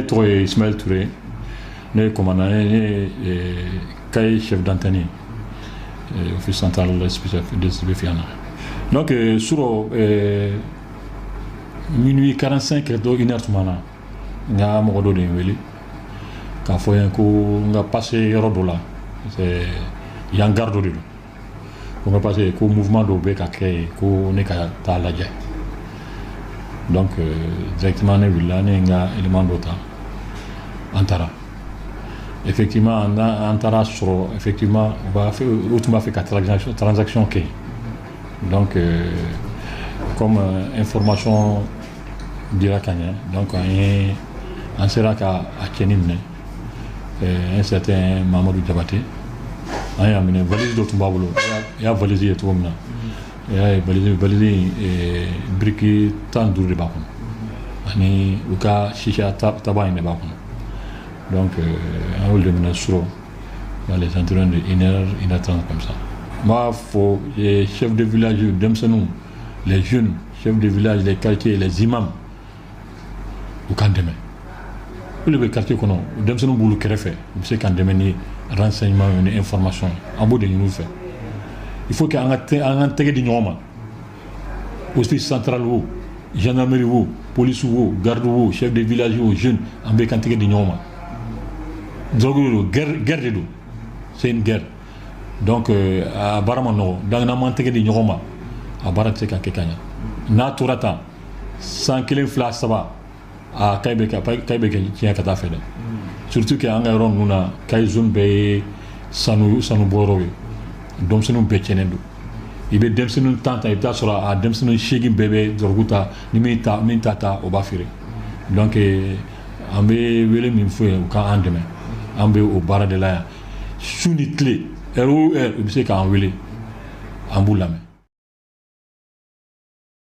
Toi Ismaël Touré, né commandant, chef d'antenne, office central de Fiana. Donc sur minuit 45 do 1h tumana nga mo do de weli ka foyen ko nga passer rodo là c'est yan gardo de ko nga passer ko mouvement do be ka créé ko ne ka ta la jay donc directement ne villa ne nga élément d'ota Antara. Effectivement, Antara sur effectivement on va faire autrement fait 4 transactions qui donc comme information d'Irakien donc on sera qu'à Kenimne un certain Mamadou Diabaté il y a une valise de Tumbabolo il y a valise de Toumna il y a valise briquet tant de bakon ani uka shisha tabac ne bakon. Donc, on va le mener sur dans les environs de 1h30 comme ça. Moi, faut les chefs de village, les jeunes chefs de village, les quartiers, les imams, au camp demain. Le quartier qu'on a, Demsenou boulou créfé, c'est quand demain ni renseignement, une information, en bout de nous faire. Il faut qu'on intègre des normes. Hospice central ou gendarmerie ou police ou garde ou chef de village ou jeunes, en bec intègre des normes. Guerre de c'est une guerre donc à Baramano dans la mantegue de Nyoma à Baratseka Kekanya na turata 100 km fla saba à Kaibeka tient kata fait surtout que angaron nuna kaizun be sanu boro dom sunu be chenendo ibe dem sunu tanta ita sura a dem sunu shegi bebe dorguta nimita mintata obafire donc ambe wele min fo ka andeme ambe au bar de la sous ni clé ROR il sait qu'en wele en boulame